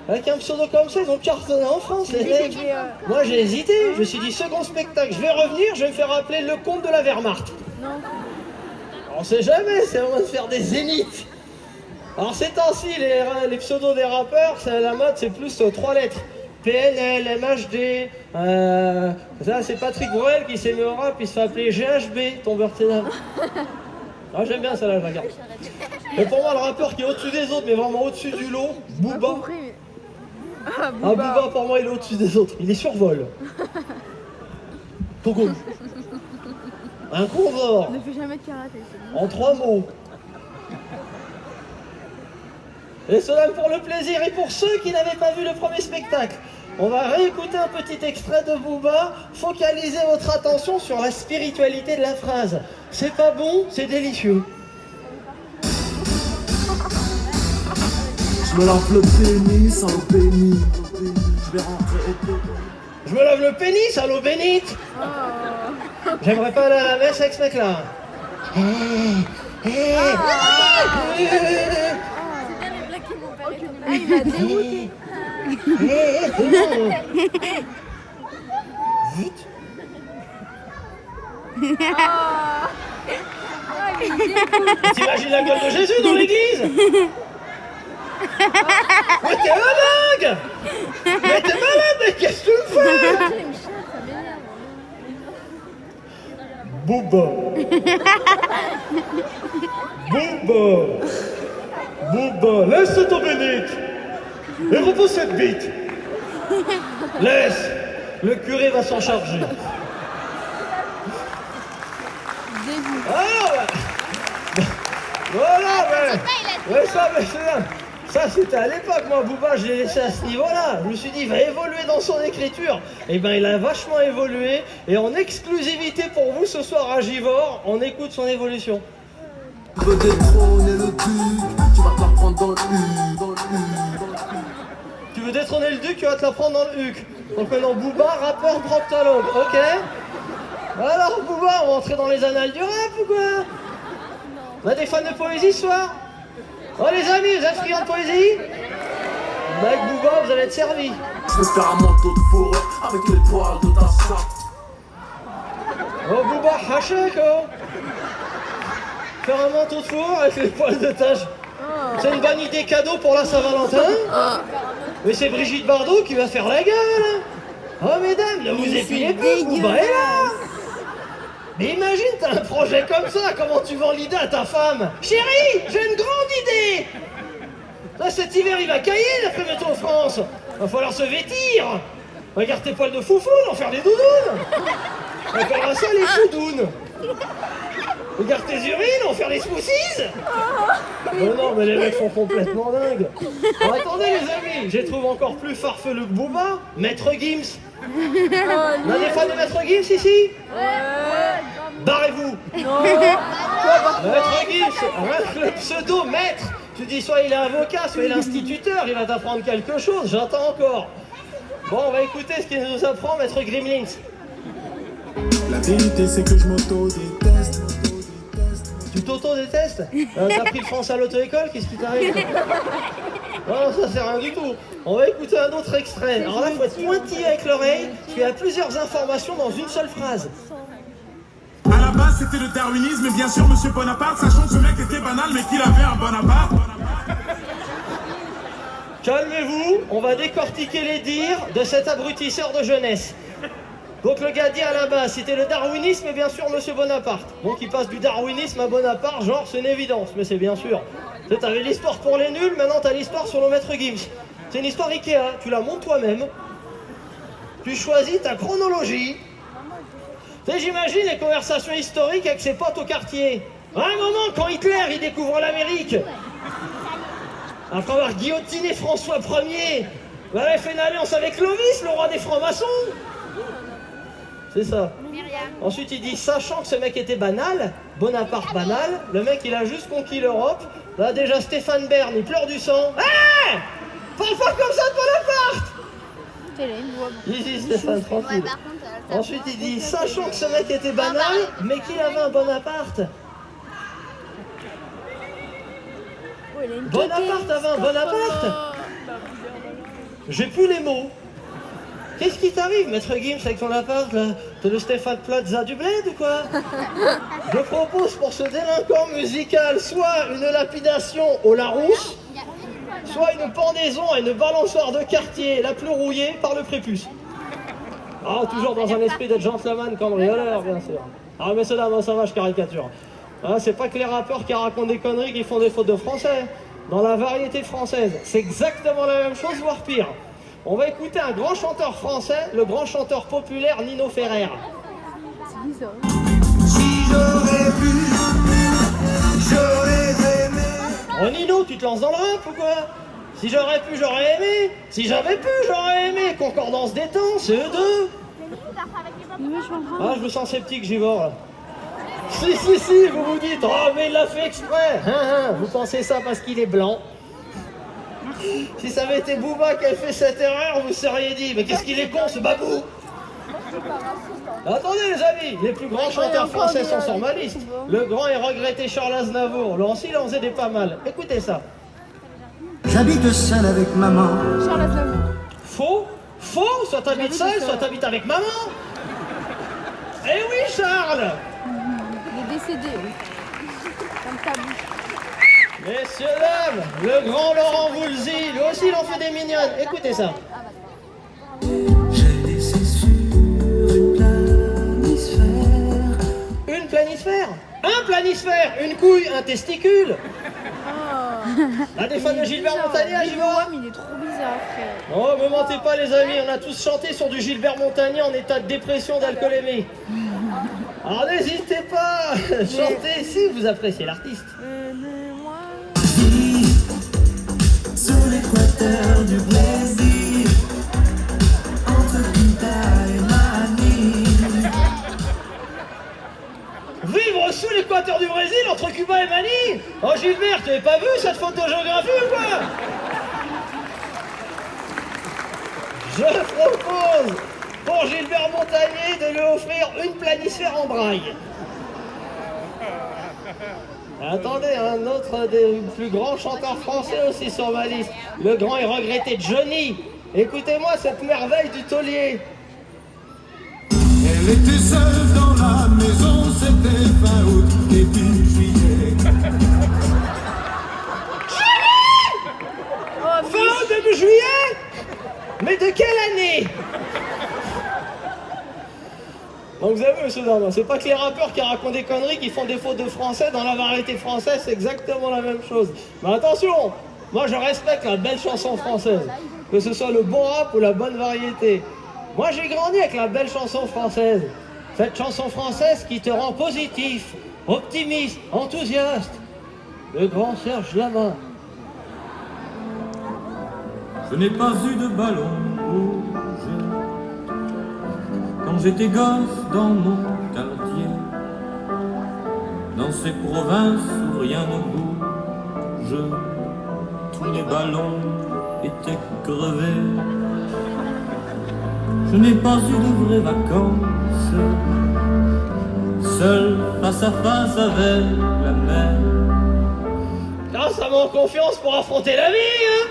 Avec un pseudo comme ça, ils ont cartonné en France, les mecs. Moi, j'ai hésité. Je me suis dit, second spectacle, je vais revenir, je vais me faire appeler le comte de la Wehrmacht. Non. On sait jamais, c'est le moment de faire des zéniths. Alors ces temps-ci, les pseudos des rappeurs, la mode, c'est plus 3 lettres. PNL, MHD, ça c'est Patrick Bruel qui s'est mis au rap, il se fait appeler GHB, tombeur ténèbres. Ah, j'aime bien ça là, je la garde. Mais pour moi, le rappeur qui est au-dessus des autres, mais vraiment au-dessus du lot, Booba. Ah, Booba, pour moi, il est au-dessus des autres, il est survol. Togo. Un condor. Ne fais jamais de karaté. En 3 mots. Et cela pour le plaisir et pour ceux qui n'avaient pas vu le premier spectacle. On va réécouter un petit extrait de Booba. Focalisez votre attention sur la spiritualité de la phrase. C'est pas bon, c'est délicieux. Je me lave le pénis à l'eau bénite. Je vais rentrer au pénis. Je me lave le pénis à l'eau bénite. J'aimerais pas aller à la messe avec ce mec-là. Ah, il m'a dégoûté. Vite. T'imagines la gueule de Jésus dans l'église? Mais t'es malade! Mais t'es malade, mais qu'est-ce que tu me fais? Booba. Booba. Booba, laisse tomber Nick. Et repose cette bite. Laisse. Le curé va s'en charger. Ah ouais. Voilà, mais ça c'était à l'époque, moi Booba, je l'ai laissé à ce niveau-là. Je me suis dit, il va évoluer dans son écriture. Et ben il a vachement évolué. Et en exclusivité pour vous ce soir à Givors, on écoute son évolution. Tu veux détrôner le duc, tu vas te la prendre dans le huc. Tu veux détrôner le duc, tu vas te la prendre dans le huc. Donc maintenant Booba, rappeur proctologue, ok? Alors Booba, on va entrer dans les annales du rap ou quoi? On a des fans de poésie ce soir? Oh les amis, vous êtes friands de poésie? Avec Booba, vous allez être servis. Je vais faire un manteau de forêt avec les poils de ta chatte. Oh Booba, haché quoi. Faire un manteau de four avec les poils de tâche. C'est une bonne idée cadeau pour la Saint-Valentin. Mais c'est Brigitte Bardot qui va faire la gueule. Oh mesdames, ne vous épilez pas, Booba est là. Mais imagine, t'as un projet comme ça, comment tu vends l'idée à ta femme? Chérie, j'ai une grande idée. Là, cet hiver, il va cailler d'après Météo France. Va falloir se vêtir. Regarde tes poils de foufou, en faire des doudounes. On appellera ça les foudounes. Regarde tes urines, en faire des smoothies. Non, mais les mecs sont complètement dingues. Bon, attendez les amis, j'ai trouvé encore plus farfelu que Booba, Maître Gims. On a des fans de Maître Gims ici? Barrez-vous. Maître Gims, le pseudo Maître. Tu dis soit il est avocat, soit il est instituteur, il va t'apprendre quelque chose, j'attends encore. Bon, on va écouter ce qu'il nous apprend Maître Gremlins. La vérité c'est que je m'auto-déteste. Tu t'auto-détestes? T'as pris le France à l'auto-école? Qu'est-ce qui t'arrive? Non, ça c'est rien du tout. On va écouter un autre extrait. Alors là, il faut être pointillé avec l'oreille, parce qu'il y a plusieurs informations dans une seule phrase. À la base, c'était le darwinisme, et bien sûr, Monsieur Bonaparte, sachant que ce mec était banal, mais qu'il avait un Bonaparte. Calmez-vous, on va décortiquer les dires de cet abrutisseur de jeunesse. Donc le gars dit à la base, c'était le darwinisme et bien sûr Monsieur Bonaparte. Donc il passe du darwinisme à Bonaparte, genre c'est une évidence, mais c'est bien sûr. Tu avais l'histoire pour les nuls, maintenant t'as l'histoire sur le Maître Gims. C'est une histoire Ikea, tu la montes toi-même. Tu choisis ta chronologie. Tu sais, j'imagine les conversations historiques avec ses potes au quartier. À un moment, quand Hitler il découvre l'Amérique, après avoir guillotiné François Ier, il a fait une alliance avec Clovis, le roi des francs-maçons. C'est ça. Ensuite, il dit, sachant que ce mec était banal, Bonaparte banal, le mec, il a juste conquis l'Europe. Là, déjà, Stéphane Bern, il pleure du sang. Hé! Parle pas comme ça de Bonaparte! Il dit, Stéphane, tranquille. Ensuite, il dit, sachant que ce mec était banal, mais qu'il avait un Bonaparte. Bonaparte avait un Bonaparte? J'ai plus les mots. Qu'est-ce qui t'arrive, maître Gims, avec ton appart, là? T'es le Stéphane Plaza du bled ou quoi? Je propose pour ce délinquant musical soit une lapidation au Larousse, soit une pendaison à une balançoire de quartier la plus rouillée par le prépuce. Ah, toujours dans un esprit d'être gentleman cambrioleur, bien sûr. Ah, mais cela, ça va, je caricature. Ah, c'est pas que les rappeurs qui racontent des conneries qui font des fautes de français. Dans la variété française, c'est exactement la même chose, voire pire. On va écouter un grand chanteur français, le grand chanteur populaire Nino Ferrer. C'est bizarre. Si j'aurais pu, j'aurais aimé. Oh Nino, tu te lances dans le rap ou quoi? Si j'aurais pu, j'aurais aimé. Si j'avais pu, j'aurais aimé. Concordance des temps, c'est eux deux. Mais je comprends. Ah, je me sens sceptique, Givor, là. Si, vous vous dites, oh, mais il l'a fait exprès. Vous pensez ça parce qu'il est blanc. Si ça avait été Booba qui avait fait cette erreur, vous seriez dit, mais qu'est-ce qu'il est con, ce babou. Attendez, les amis, les plus grands chanteurs français sont sur ma liste. Le grand et regretté Charles Aznavour. Lui, il en faisait des pas mal. Écoutez ça. J'habite seul avec maman. Charles Aznavour. Faux, soit t'habites seul, soit t'habites avec maman. Eh oui, Charles. Il est décédé, oui. Comme ta bouche. Messieurs, dames, le grand Laurent Voulzy, lui aussi il en fait des mignonnes. Écoutez ça. J'ai laissé sur une planisphère. Une planisphère? Un planisphère? Une couille? Un testicule? La des fans de Gilbert Montagnier, j'y vois. Il est trop bizarre, frère. Oh, me mentez pas les amis, on a tous chanté sur du Gilbert Montagnier en état de dépression, d'alcoolémie. Alors n'hésitez pas, chantez si vous appréciez l'artiste. Sur l'équateur du Brésil, entre Pinta et Manille. Vivre sous l'équateur du Brésil entre Cuba et Manille? Oh Gilbert, tu n'avais pas vu cette photogéographie ou quoi? Je propose pour Gilbert Montagnier de lui offrir une planisphère en braille. Attendez, un autre des plus grands chanteurs français aussi sur ma liste, le grand et regretté Johnny. Écoutez-moi cette merveille du taulier. Elle était seule dans la maison, c'était fin août, début juillet. Fin août, début juillet? Mais de quelle année? Donc vous avez vu, monsieur Darman, c'est pas que les rappeurs qui racontent des conneries, qui font des fautes de français, dans la variété française, c'est exactement la même chose. Mais attention, moi je respecte la belle chanson française, que ce soit le bon rap ou la bonne variété. Moi j'ai grandi avec la belle chanson française. Cette chanson française qui te rend positif, optimiste, enthousiaste. Le grand Serge Lama. Je n'ai pas eu de ballon rouge quand j'étais gosse dans mon quartier, dans ces provinces où rien ne bouge, tous les ballons étaient crevés. Je n'ai pas eu de vraies vacances, seul face à face avec la mer. Là, ça manque confiance pour affronter la vie, hein?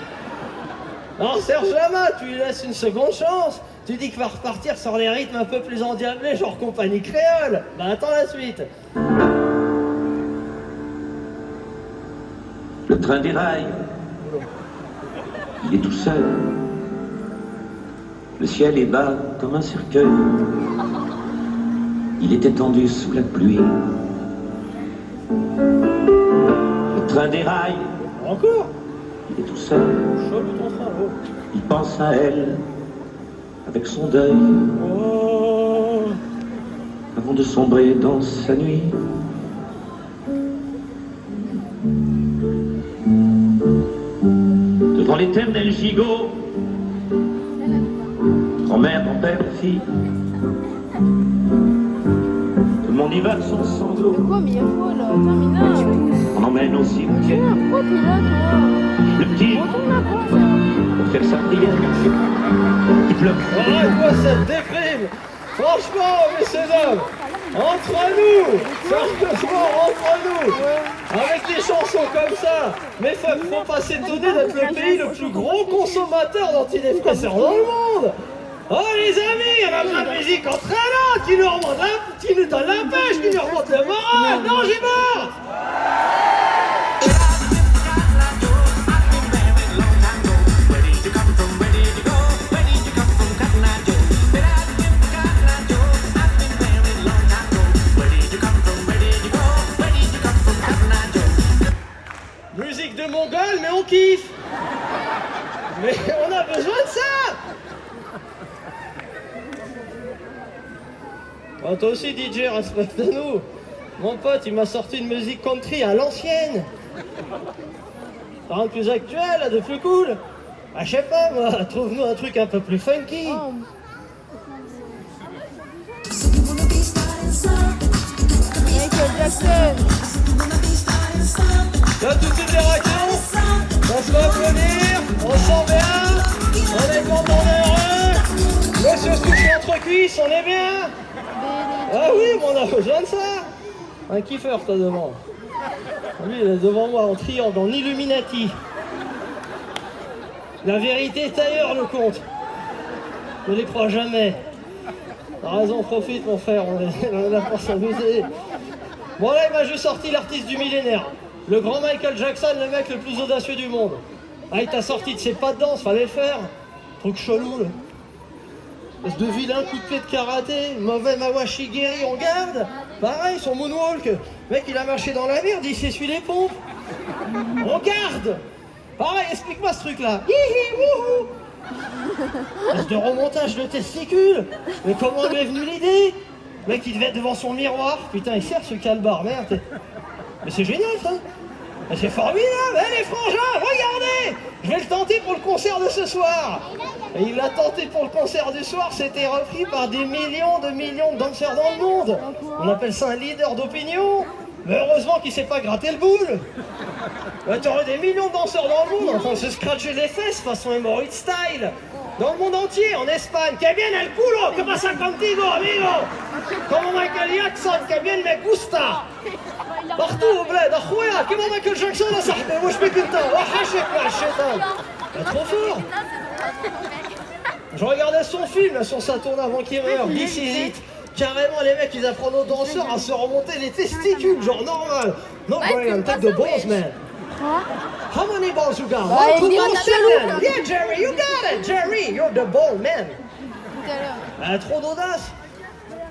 Non, Serge Lama, tu lui laisses une seconde chance. Tu dis qu'il va repartir sur les rythmes un peu plus endiablés, genre compagnie créole. Bah attends la suite. Le train déraille. Il est tout seul. Le ciel est bas comme un cercueil. Il est étendu sous la pluie. Le train déraille. Encore? Il est tout seul. Chaud ton train, oh. Il pense à elle avec son deuil Oh. avant de sombrer dans sa nuit. Devant l'éternel gigot, grand-mère, grand-père, fille, tout le monde y va de son sanglot. Quoi, mais il y a quoi là? Terminal. On emmène au cimetière Pourquoi t'es là, toi? le petit Retourne là, quoi. pour faire sa prière. Il pleure. Arrête-moi cette déprime. Franchement, messieurs dames, entre nous, sérieusement, entre nous. Avec des chansons comme ça, mais faut pas s'étonner d'être le pays le plus gros consommateur d'antidépresseurs dans le monde. Oh les amis, il y a de la musique entraînante qui nous remonte qui nous donne la pêche, qui nous remonte le moral. Non, j'y mort. Musique de Mongol, mais on kiffe. Mais on a besoin de ça. Oh, toi aussi DJ, respecte-nous. Mon pote, il m'a sorti une musique country à l'ancienne. Rien de plus actuel, de plus cool. Ah, je sais pas moi, trouve-nous un truc un peu plus funky. Oh. Michael Jackson. Là, toutes les réactions, on se va applaudir, on se sent bien, on est content, on est heureux. Monsieur se touche entre cuisses, on est bien. Ah oui, mais on a besoin de ça. Un kiffeur, toi, devant. Lui, il est devant moi, en triangle, en Illuminati. La vérité est ailleurs, le compte. Ne les crois jamais. T'as raison, profite, mon frère, on est là pour s'amuser. Bon, là, il m'a juste sorti l'artiste du millénaire. Le grand Michael Jackson, le mec le plus audacieux du monde. Ah, il t'a sorti de ses pas de danse, fallait le faire. Truc chelou, là. Espèce de vilain coup de pied de karaté, mauvais Mawashi Geri, on garde. Pareil, son moonwalk. Le mec, il a marché dans la merde, il s'essuie les pompes. On garde. Pareil, explique-moi ce truc-là. Hihi, wouhou. Espèce de remontage de testicules. Mais comment lui est venue l'idée? Le mec, il devait être devant son miroir. Putain, il sert ce calbar, merde. Mais c'est génial, ça. Mais c'est formidable, hein, les frangins, regardez. Je vais le tenter pour le concert de ce soir. Et il l'a tenté pour le concert du soir, c'était repris par des millions de danseurs dans le monde. On appelle ça un leader d'opinion. Mais heureusement qu'il s'est pas gratté le boule. Bah, t'aurais des millions de danseurs dans le monde en train de se scratcher les fesses façon hémorroïde style. Dans le monde entier, en Espagne, que bien el culo, que pasa contigo, amigo? Como Michael Jackson, que bien me gusta. Partout au bled, اخويا كيما مايكل جاكسون يا صاحبي واش بيك انت وحشك مع الشيطان. Trop fort. Je regardais son film là, sur Saturn avant qu'il meure, This Is It. Carrément les mecs ils apprennent aux danseurs à se remonter les testicules, genre normal. Non Brian, take the balls man. How many balls you got? Bah, 1, 2, il dit 3, on a 7. le Yeah Jerry, you got it. Jerry, you're the ball man. Tout à l'heure. Trop d'audace.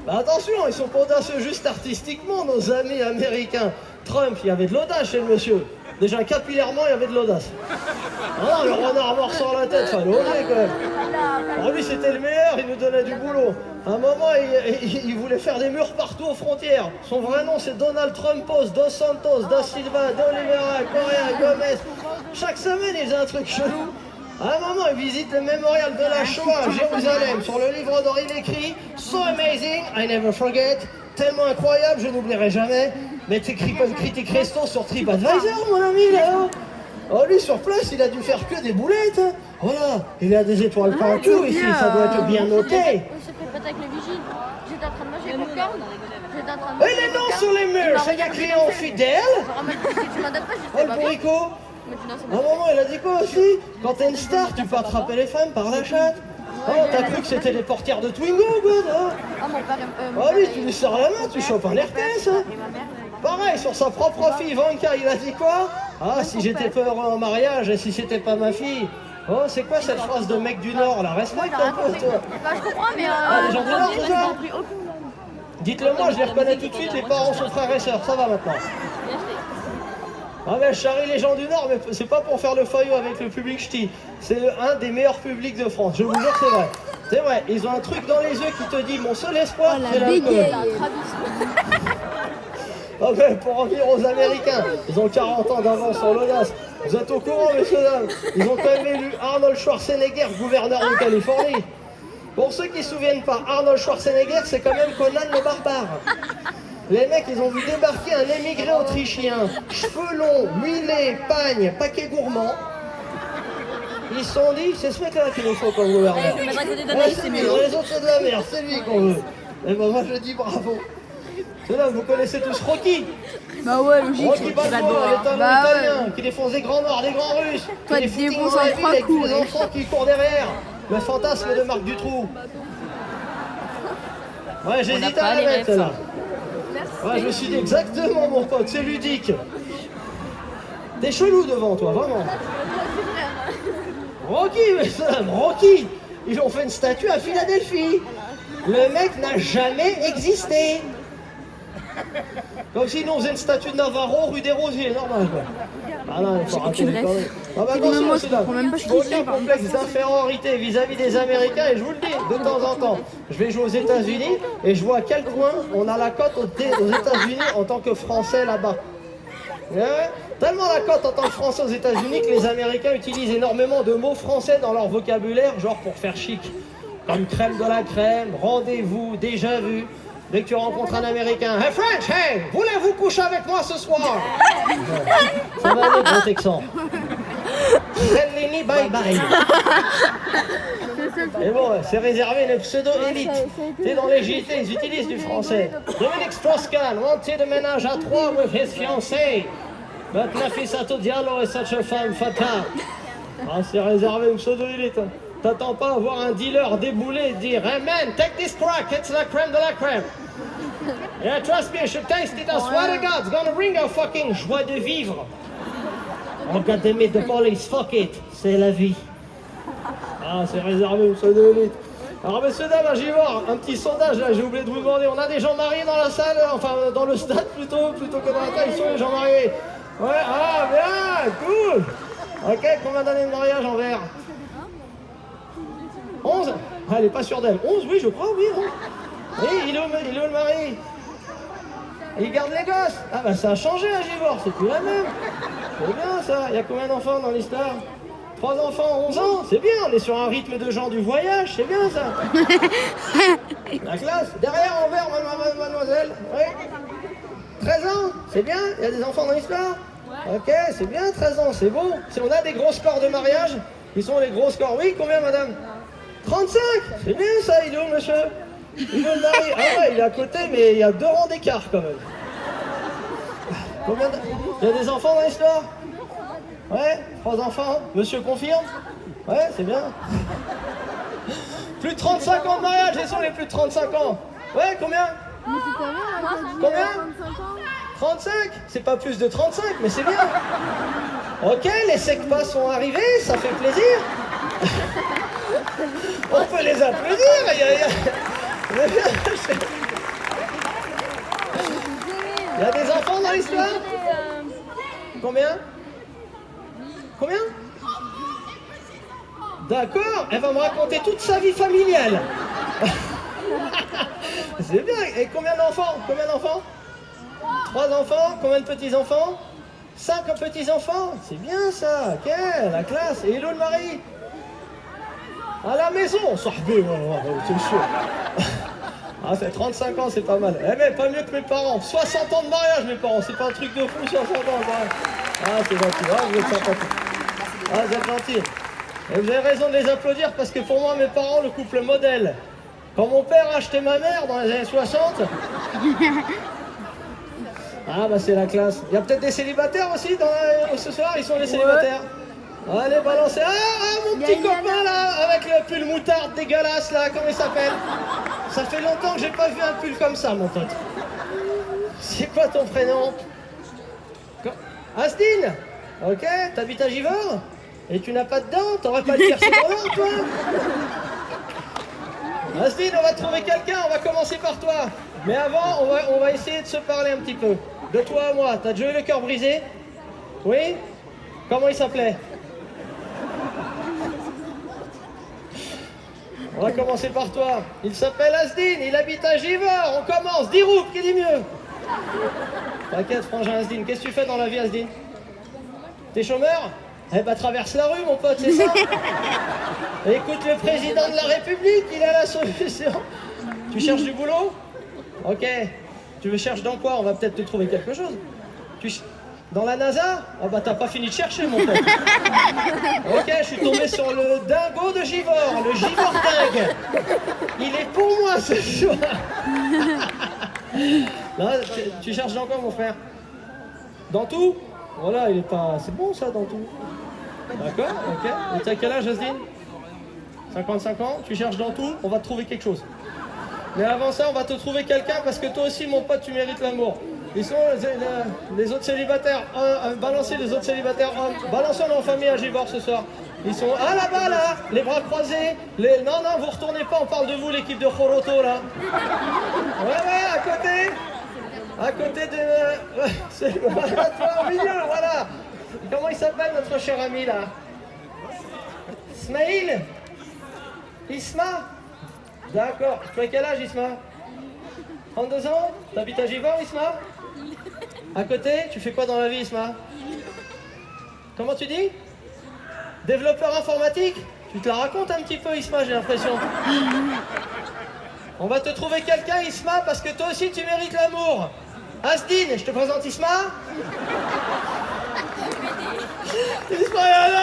Bah attention, ils sont pas audacieux juste artistiquement, nos amis américains. Trump, il y avait de l'audace chez le monsieur. Déjà capillairement, il y avait de l'audace. Ah, le renard mort sur la tête, fallait oser quand même. Alors lui, c'était le meilleur, il nous donnait du boulot. À un moment, il voulait faire des murs partout aux frontières. Son vrai nom, c'est Donald Trumpos, Dos Santos, Da Silva, De Oliveira, Correa, Gomez. Chaque semaine, il faisait un truc chelou. À un moment, il visite le mémorial de la Shoah à Jérusalem. Sur le livre d'or, il écrit « So amazing, I never forget ». Tellement incroyable, je n'oublierai jamais. Mais t'écris pas de critique resto sur TripAdvisor, mon ami, là. Oh, lui, sur place, il a dû faire que des boulettes. Voilà, il a des étoiles partout ici, ça doit être bien noté. On s'est fait péter avec le vigile. J'étais en train de manger le popcorn. J'étais en train de Et les noms sur les murs, c'est écrit en fidèle. Si tu m'en donnes pas, je Oh, sais le pas. bourricot. Mais tu n'en sais À un moment, il a dit quoi aussi? Quand t'es une star, tu peux attraper les femmes par la chatte. Oh, t'as cru que c'était les portières de Twingo, God, hein? Ah, mon père. Oh, lui, tu lui sors la main, tu chopes un RTS, hein? Et ma mère. Pareil, sur sa propre fille, Ivanka, il a dit quoi? Ah, si j'étais pas heureux en mariage et si c'était pas ma fille. Oh, c'est quoi cette phrase de mec du Nord, là? Respecte un peu, toi. Bah, je comprends, mais. Les gens du Nord, c'est ça? Dites-le moi, je les reconnais tout de suite, les parents sont frères et sœurs, ça va maintenant. Ah ben je charrie les gens du Nord, mais c'est pas pour faire le faillot avec le public ch'ti. C'est un des meilleurs publics de France, je vous jure c'est vrai. C'est vrai, ils ont un truc dans les yeux qui te dit mon seul espoir, c'est l'alcool. Ah ben pour revenir aux Américains, ils ont 40 ans d'avance sur l'audace. Vous êtes au courant, messieurs dames, ils ont quand même élu Arnold Schwarzenegger gouverneur de Californie. Pour ceux qui ne se souviennent pas, Arnold Schwarzenegger c'est quand même Conan le barbare. Les mecs, ils ont vu débarquer un émigré autrichien, cheveux longs, huilés, pagne, paquet gourmand. Ils se sont dit, c'est ce mec-là qu'il nous faut comme gouverneur. Ouais, c'est lui, les autres c'est de la merde, c'est lui qu'on veut. Et ben moi je dis bravo. C'est là, vous connaissez tous Rocky. Bah ouais, logique, Rocky tu Balboa, l'adores. l'étalon Bah italien, ouais. qui défonce des grands noirs, des grands russes. Toi, qui tu fait des défonces footings dans en la 3 ville avec coups, tous les ouais. enfants qui courent derrière. Le fantasme de Marc Dutroux. Ouais, j'hésite pas à la les mettre refs. là. Ouais, je me suis dit exactement mon pote, c'est ludique. T'es chelou devant toi, vraiment. Rocky, mais ça, Rocky. Ils ont fait une statue à Philadelphie. Le mec n'a jamais existé. Comme si nous on faisait une statue de Navarro rue des Rosiers, normal quoi. Ah non, il faut arrêter aucune les ref. conneries. Ah bah Même attention, moi, c'est je là. comprends même pas ce qu'il Aucun fait, par complexe exemple. d'infériorité vis-à-vis des Américains, et je vous le dis, de temps en temps. Je vais jouer aux États-Unis et je vois à quel point on a la cote aux États-Unis en tant que Français là-bas. Ouais, tellement la cote en tant que Français aux États-Unis que les Américains utilisent énormément de mots français dans leur vocabulaire, genre pour faire chic. Comme crème de la crème, rendez-vous, déjà vu. Dès que tu rencontres un Américain, hey French, hey, voulez-vous coucher avec moi ce soir? Ouais. Ça va aller, gros Texan. Fellini, bye bye. Et bon, c'est réservé une pseudo-élite. T'es dans les JT, ils utilisent du français. Dominique Strauss-Kahn wanted de ménage à 3 with his fiancée. But Nafissatou Diallo est such a femme fatale. Ah, c'est réservé une pseudo-élite. T'attends pas à voir un dealer débouler et dire hey man, take this crack, it's la crème de la crème. Yeah, trust me, I should taste it, I swear to God, it's gonna bring a fucking joie de vivre. Oh god damn it, the police, fuck it, c'est la vie. Ah, c'est réservé une pseudo-élite. Alors messieurs, dames, j'y voir un petit sondage là, j'ai oublié de vous demander, on a des gens mariés dans la salle, enfin dans le stade plutôt que dans la taille, ils sont les gens mariés. Ouais, ah bien, cool. Ok, combien d'années de mariage en verre? 11? Ah, elle est pas sûre d'elle. 11, oui, je crois, oui. Hein. Oui, il est où le mari? Il garde les gosses. Ah bah ça a changé à Givors, c'est plus la même. C'est bien ça. Il y a combien d'enfants dans l'histoire? 3 enfants, 11 ans, c'est bien. On est sur un rythme de gens du voyage, c'est bien ça. La classe. Derrière, en vert, mademoiselle. Oui. 13 ans, c'est bien. Il y a des enfants dans l'histoire? Ok, c'est bien, 13 ans, c'est bon. Si on a des gros scores de mariage, ils sont les gros scores. Oui, combien madame? 35, c'est bien ça, il est où monsieur? Il veut le mari. Ah ouais, il est à côté, mais il y a 2 rangs d'écart quand même. Combien il y a des enfants dans l'histoire? Ouais, 3 enfants. Monsieur confirme? Ouais, c'est bien. Plus de 35 ans de mariage, ils sont les plus de 35 ans. Ouais, combien? Combien? 35? C'est pas plus de 35, mais c'est bien. Ok, les secpas sont arrivés, ça fait plaisir. On peut les applaudir. Il y a des enfants dans l'histoire? Combien? Combien? D'accord, elle va me raconter toute sa vie familiale. C'est bien. Et combien d'enfants? Combien d'enfants? 3 enfants? Combien de petits-enfants? 5 petits-enfants? C'est bien ça, ok, la classe. Et il est où le mari? À la maison, sahbé, c'est sûr. Ah, c'est 35 ans, c'est pas mal. Eh mais pas mieux que mes parents. 60 ans de mariage, mes parents. C'est pas un truc de fou, 60 ans de mariage. Ah, c'est gentil. Ah, vous êtes sympathique. Ah, vous êtes gentil. Et vous avez raison de les applaudir parce que pour moi, mes parents, le couple modèle. Quand mon père a acheté ma mère dans les années 60... Ah, bah c'est la classe. Il y a peut-être des célibataires aussi ce soir, ils sont les célibataires. Allez, balancez. Ah, mon petit copain là, avec le pull moutarde dégueulasse là, comment il s'appelle? Ça fait longtemps que j'ai pas vu un pull comme ça, mon pote. C'est quoi ton prénom? Asdine? Ok, t'habites à Givors? Et tu n'as pas de dents? T'aurais pas le percer dans l'an, toi? Asdine, on va trouver quelqu'un, on va commencer par toi. Mais avant, on va essayer de se parler un petit peu. De toi à moi, t'as déjà eu le cœur brisé? Oui? Comment il s'appelait? On va commencer par toi. Il s'appelle Asdine, il habite à Givors. On commence. Dirouk, qui dit mieux? T'inquiète, frangin Asdine. Qu'est-ce que tu fais dans la vie, Asdine? T'es chômeur? Eh ben, traverse la rue, mon pote, c'est ça? Écoute le président de la République, il a la solution. Tu cherches du boulot? Ok. Tu veux chercher dans quoi? On va peut-être te trouver quelque chose. Dans la NASA? Ah bah t'as pas fini de chercher, mon pote. Ok, je suis tombé sur le dingo de Givors, le Givors dingue. Il est pour moi ce soir. Là, tu cherches dans quoi, mon frère? Dans tout? Voilà, il est pas... C'est bon, ça, dans tout. D'accord, ok. Et t'as quel âge, Asdine? 55 ans? Tu cherches dans tout? On va te trouver quelque chose. Mais avant ça, on va te trouver quelqu'un parce que toi aussi, mon pote, tu mérites l'amour. Ils sont les autres célibataires. Balancez les autres célibataires hommes. Balançons en famille à Givors ce soir. Ils sont là-bas, là, les bras croisés. Non, vous retournez pas, on parle de vous, l'équipe de Khoroto, là. Ouais, à côté de... Voilà, toi, au milieu, voilà. Comment il s'appelle, notre cher ami, là? Ismaïl? Isma? D'accord. Tu as quel âge, Isma? 32 ans? T'habites à Givors, Isma? À côté? Tu fais quoi dans la vie, Isma? Comment tu dis? Développeur informatique? Tu te la racontes un petit peu, Isma, j'ai l'impression. On va te trouver quelqu'un, Isma, parce que toi aussi, tu mérites l'amour. Asdine, je te présente Isma. Isma,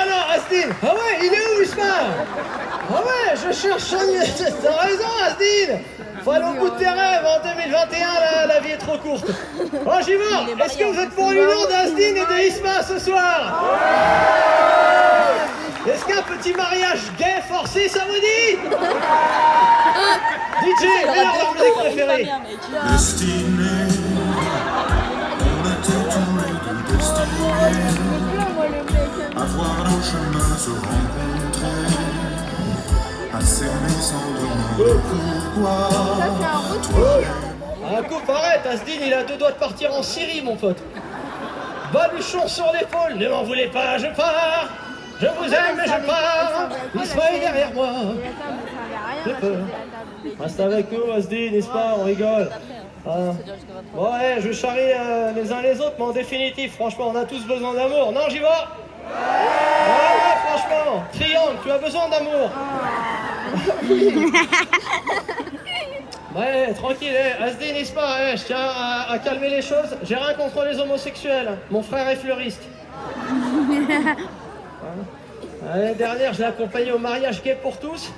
non, Asdine. Ah ouais, il est où, Isma? Ah ouais, je cherche... T'as raison, Asdine. Faut aller au bout de tes rêves, en 2021, la vie est trop courte. Oh, j'y vais. Est-ce que vous êtes pour l'union d'Asdine et de Isma ce soir? Est-ce qu'un petit mariage gay forcé, ça vous dit? DJ, mets leur musique préférée. Destiné, on était tous les deux destinés à voir nos chemins se rencontrer, à s'aimer sans demander pourquoi. Un coup, arrête, Asdine, il a 2 doigts de partir en Syrie, mon pote. Baluchon sur l'épaule, ne m'en voulez pas, je pars. Je vous aime et je pars. Isma est derrière moi. J'ai peur. Reste avec nous, Asdine, Isma, on rigole. Bon, ouais, je charrie les uns les autres, mais en définitive, franchement, on a tous besoin d'amour. Non, j'y vais. Ouais, franchement. Triangle, tu as besoin d'amour. Ouais, tranquille, Asdine, Isma, je tiens à calmer les choses. J'ai rien contre les homosexuels. Mon frère est fleuriste. L'année dernière, je l'ai accompagné au mariage gay pour tous.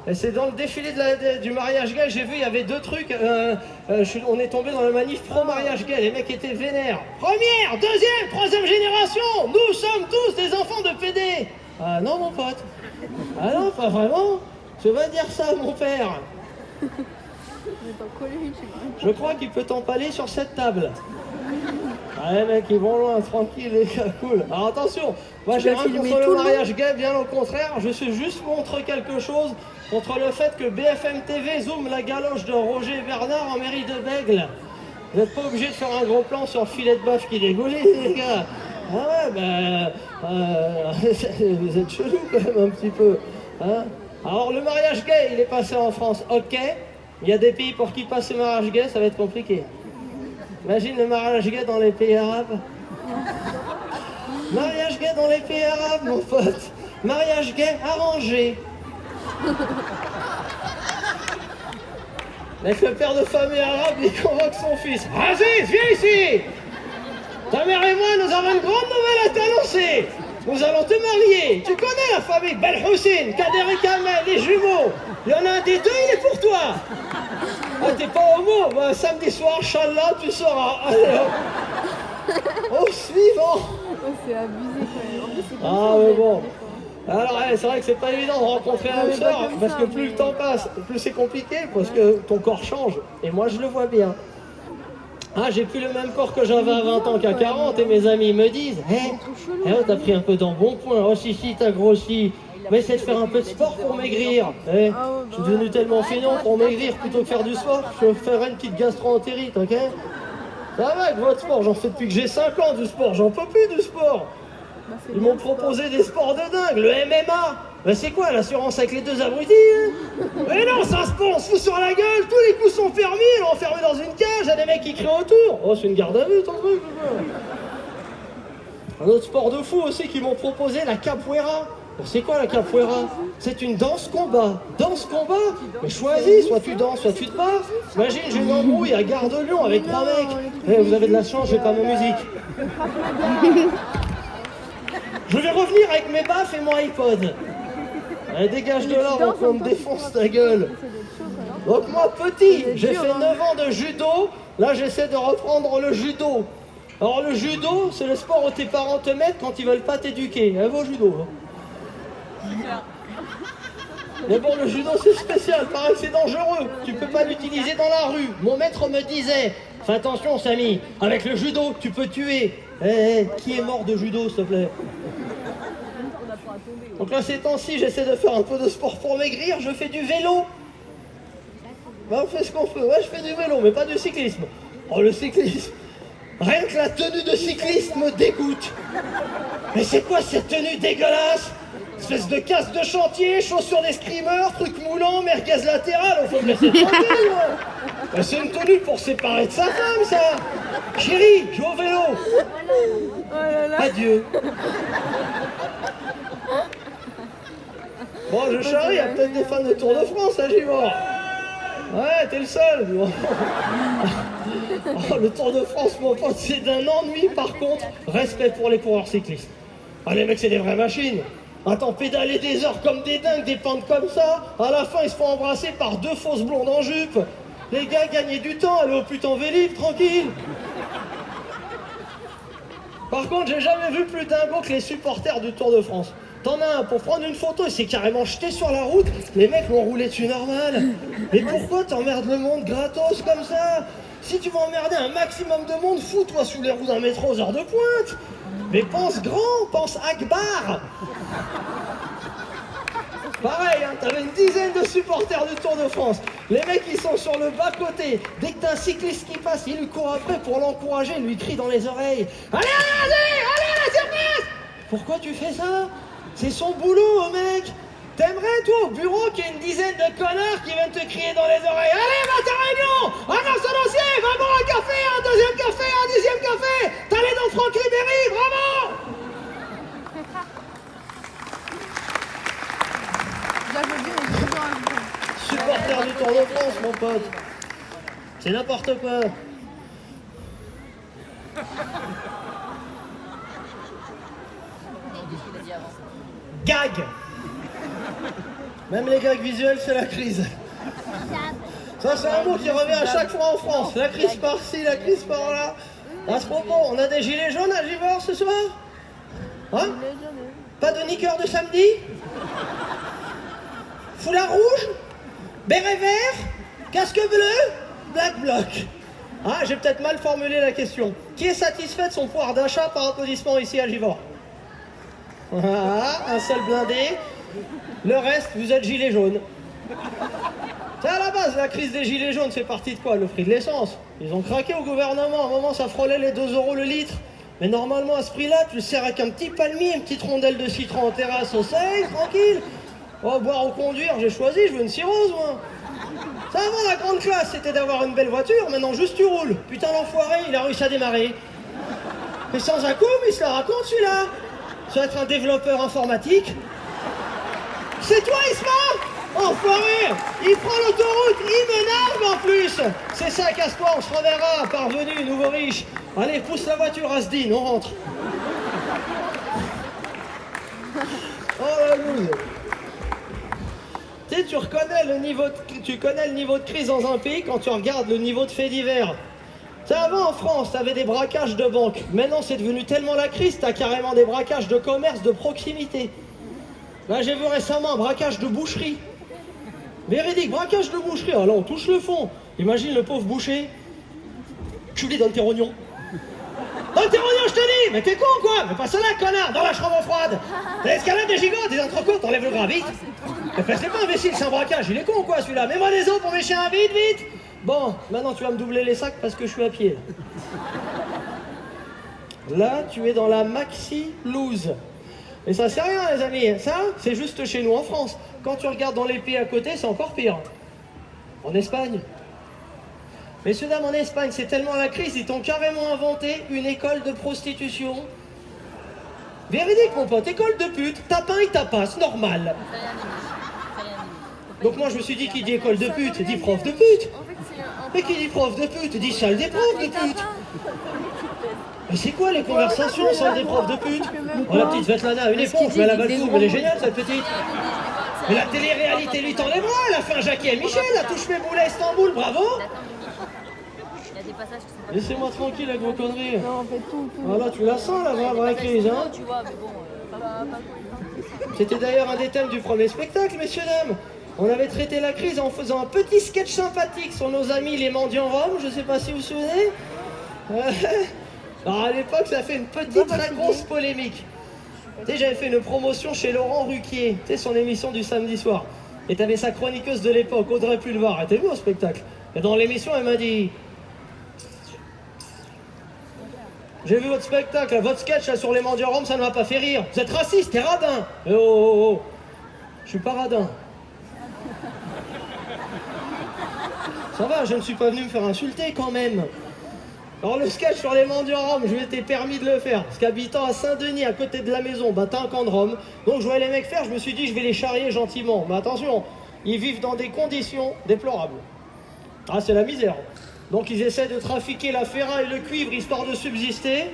Et c'est dans le défilé du mariage gay, j'ai vu, il y avait 2 trucs. On est tombé dans le manif pro-mariage gay. Les mecs étaient vénères. Première, deuxième, troisième génération, nous sommes tous des enfants de PD. Ah non, mon pote. Ah non, pas vraiment. Je vais dire ça à mon père. Je crois qu'il peut t'empaler sur cette table. Ah les mecs, ils vont loin, tranquille les gars, cool. Alors attention, moi j'ai rien contre le mariage gay, bien au contraire, je suis juste contre quelque chose, contre le fait que BFM TV zoome la galoche de Roger Bernard en mairie de Bègle. Vous n'êtes pas obligé de faire un gros plan sur le filet de bœuf qui dégouline, les gars. Ah ouais, vous êtes chelou quand même un petit peu. Hein. Alors le mariage gay, il est passé en France, ok. Il y a des pays pour qui passer le mariage gay, ça va être compliqué. Imagine le mariage gay dans les pays arabes. Mariage gay dans les pays arabes, mon pote. Mariage gay arrangé. Avec le père de famille arabe, il convoque son fils. Aziz, viens ici. Ta mère et moi, nous avons une grande nouvelle à t'annoncer. Nous allons te marier. Tu connais la famille Belhoussine, Kader et Kamel, les jumeaux. Il y en a un des 2, il est pour toi. Ah, t'es pas homo? Bah, samedi soir, Inch'Allah, tu sauras. Allez, hop. Au suivant. Oh, c'est abusé quand même. En plus, c'est comme Ah, ça, mais bon. Alors, ouais, c'est vrai que c'est pas évident de rencontrer un sœur, parce que plus le temps passe, plus c'est compliqué, parce que ton corps change. Et moi, je le vois bien. Ah, j'ai plus le même corps que j'avais à 20 ans qu'à 40, et mes amis me disent oh, t'as pris un peu d'embonpoint, oh si, t'as grossi. Mais essaie de faire un peu de sport pour maigrir. Je suis devenu tellement feignant pour maigrir plutôt que faire du sport. Je ferai une petite gastro-entérite, ok? Ça va avec votre sport, j'en fais depuis que j'ai 5 ans du sport, j'en peux plus du sport. Ils m'ont proposé des sports de dingue, le MMA. Ben c'est quoi l'assurance avec les 2 abrutis hein? Mais non, c'est un sport, on se fout sur la gueule, tous les coups sont permis, on est enfermé dans une cage, il y a des mecs qui crient autour. Oh, c'est une garde à vue ton truc. Un autre sport de fou aussi qu'ils m'ont proposé, la capoeira. C'est quoi la capoeira? C'est une danse-combat. Danse-combat? Mais choisis, soit tu danses, soit tu te bats. Imagine, j'ai une embrouille à Gare de Lyon avec 3 mecs. Vous avez de la chance, j'ai pas ma musique. Je vais revenir avec mes baffes et mon iPod. Allez, dégage de là avant qu'on me défonce ta gueule. Donc moi, petit, j'ai fait 9 ans de judo. Là, j'essaie de reprendre le judo. Alors le judo, c'est le sport où tes parents te mettent quand ils veulent pas t'éduquer. Elle va au judo. Mais bon, le judo, c'est spécial. Pareil, c'est dangereux. Tu peux pas l'utiliser dans la rue. Mon maître me disait, fais attention, Samy, avec le judo, tu peux tuer. Qui est mort de judo, s'il te plaît? Donc là, ces temps-ci, j'essaie de faire un peu de sport pour maigrir. Je fais du vélo. Ben, on fait ce qu'on peut. Ouais, je fais du vélo, mais pas du cyclisme. Oh, le cyclisme. Rien que la tenue de cycliste me dégoûte. Mais c'est quoi cette tenue dégueulasse? Espèce de casque de chantier, chaussures d'escrimeur, truc moulant, merguez latérale, faut me laisser tranquille, moi. Ben, c'est une tenue pour séparer de sa femme, ça. Chérie, je vais au vélo. Oh là là. Adieu. Bon, je charrie, il y a peut-être des fans de Tour de France à Givors. Ouais, t'es le seul. Oh, le Tour de France, mon pote, c'est d'un ennui. Par contre, respect pour les coureurs cyclistes. Ah, les mecs, c'est des vraies machines. Attends, pédaler des heures comme des dingues, des pentes comme ça. À la fin, ils se font embrasser par 2 fausses blondes en jupe. Les gars, gagnaient du temps, allez au putain Vélib, tranquille. Par contre, j'ai jamais vu plus dingo que les supporters du Tour de France. T'en as un pour prendre une photo, il s'est carrément jeté sur la route. Les mecs l'ont roulé dessus normal. Mais pourquoi t'emmerdes le monde gratos comme ça? Si tu veux emmerder un maximum de monde, fous-toi sous les roues d'un métro aux heures de pointe. Mais pense grand, pense Akbar. Pareil, hein, t'avais une dizaine de supporters du Tour de France. Les mecs, ils sont sur le bas-côté. Dès que t'as un cycliste qui passe, il lui court après pour l'encourager, il lui crie dans les oreilles. Allez, allez, allez, allez, la surface! Pourquoi tu fais ça? C'est son boulot, mec. T'aimerais, toi, au bureau, qu'il y ait une dizaine de connards qui viennent te crier dans les oreilles. Allez, va à ta réunion! Annonce ton dossier! Va boire un café, un deuxième café, un dixième café! T'allais dans Franck Ribéry, bravo! J'applaudis, mais j'ai toujours un... Supporter du Tour de France, mon pote. C'est n'importe quoi. Gag. Même les gags visuels, c'est la crise. Ça, c'est un mot qui revient à chaque fois en France. La crise par-ci, la crise par-là. À ce propos, on a des gilets jaunes à Givors ce soir? Hein? Pas de niqueur de samedi? Foulard rouge? Béret vert? Casque bleu? Black bloc. Ah, j'ai peut-être mal formulé la question. Qui est satisfait de son pouvoir d'achat par applaudissement ici à Givors? Voilà, un seul blindé. Le reste, vous êtes gilets jaunes. C'est à la base, la crise des gilets jaunes, c'est parti de quoi? Le prix de l'essence. Ils ont craqué au gouvernement. À un moment, ça frôlait les 2 € le litre. Mais normalement, à ce prix-là, tu le sers avec un petit palmier, une petite rondelle de citron en terrasse au soleil, tranquille. Oh, boire ou conduire, j'ai choisi, je veux une cirrhose, moi. Ça, avant, la grande classe, c'était d'avoir une belle voiture. Maintenant, juste tu roules. Putain, l'enfoiré, il a réussi à démarrer. Mais sans un coup, il se la raconte, celui-là. Ça va être un développeur informatique. C'est toi, Isma? Enfoiré! Il prend l'autoroute, il m'énerve en plus! C'est ça, casse-toi, on se reverra, parvenu, nouveau riche. Allez, pousse la voiture, Asdine, on rentre. Oh la loose! Tu sais, tu connais le niveau de crise dans un pays quand tu regardes le niveau de faits divers. Tu sais, avant en France, t'avais des braquages de banques. Maintenant, c'est devenu tellement la crise, t'as carrément des braquages de commerce de proximité. Là, j'ai vu récemment un braquage de boucherie. Véridique, braquage de boucherie. Alors, on touche le fond. Imagine le pauvre boucher. Tu lui donnes tes rognons. Donne tes rognons, je te dis. Mais t'es con, quoi? Mais pas cela, connard. Dans la chambre froide. T'as l'escalade des gigots, des entrecôtes, t'enlèves le gras, vite. Mais fais pas, imbécile, c'est un braquage. Il est con, quoi, celui-là. Mets-moi des os pour mes chiens, vite, vite. Bon, maintenant, tu vas me doubler les sacs parce que je suis à pied. Là, tu es dans la maxi loose. Et ça, c'est rien, les amis. Ça, c'est juste chez nous en France. Quand tu regardes dans les pays à côté, c'est encore pire. En Espagne. Messieurs, dames, en Espagne, c'est tellement la crise, ils t'ont carrément inventé une école de prostitution. Véridique, mon pote, école de pute. Tapin, il tapasse, normal. Donc moi, je me suis dit, qui dit école de pute, dit prof de pute. Mais qui dit prof de pute, dit salle des profs de pute. Mais c'est quoi les conversations, salle des profs de pute? Oh, la petite Svetlana, une éponge, mais elle a mal tout, mais elle est géniale, cette petite. Mais la télé-réalité lui tend les bras, elle a fait un Jackie et Michel, la touche mes boulets à Istanbul, bravo. Il y a des passages qui sont pas Laissez-moi tranquille avec vos conneries. Non, on fait tout. Voilà, tu la sens la vraie crise, hein. tu vois, mais bon, pas C'était d'ailleurs un des thèmes du premier spectacle, messieurs, dames. On avait traité la crise en faisant un petit sketch sympathique sur nos amis les mendiants roms, je sais pas si vous vous souvenez. Alors à l'époque, ça a fait une petite très grosse polémique. Tu sais, j'avais fait une promotion chez Laurent Ruquier, tu sais, son émission du samedi soir. Et t'avais sa chroniqueuse de l'époque, Audrey Pulvar, elle était venue au spectacle. Et dans l'émission, elle m'a dit... J'ai vu votre spectacle, votre sketch là, sur les mendiants roms, ça ne m'a pas fait rire. Vous êtes raciste, t'es radin. Oh, oh, oh. Je suis pas radin. Ça va, je ne suis pas venu me faire insulter quand même. Alors le sketch sur les mendiants roms, je m'étais permis de le faire. Parce qu'habitant à Saint-Denis, à côté de la maison, bah t'as un camp de roms. Donc je voyais les mecs faire, je me suis dit je vais les charrier gentiment. Mais attention, ils vivent dans des conditions déplorables. Ah, c'est la misère. Donc ils essaient de trafiquer la ferraille et le cuivre histoire de subsister.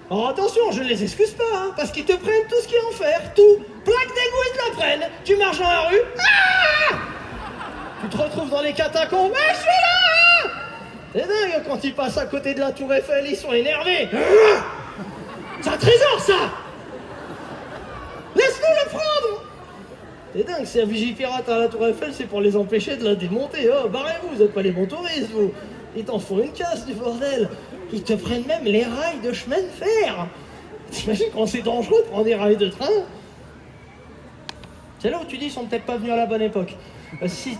Alors attention, je ne les excuse pas, hein, parce qu'ils te prennent tout ce qu'il y a en fer, tout. Plaque d'égout, ils te la prennent. Tu marches dans la rue, ah, tu te retrouves dans les catacombes, mais je suis là. C'est dingue, quand ils passent à côté de la tour Eiffel, ils sont énervés. Ah, c'est un trésor, ça. Laisse-nous le prendre. C'est dingue, c'est un vigipirate à la tour Eiffel, c'est pour les empêcher de la démonter. Oh, barrez-vous, vous n'êtes pas les bons touristes, vous. Ils t'en font une casse, du bordel. Ils te prennent même les rails de chemin de fer. T'imagines quand c'est dangereux de prendre des rails de train? C'est là où tu dis, ils sont peut-être pas venus à la bonne époque. Si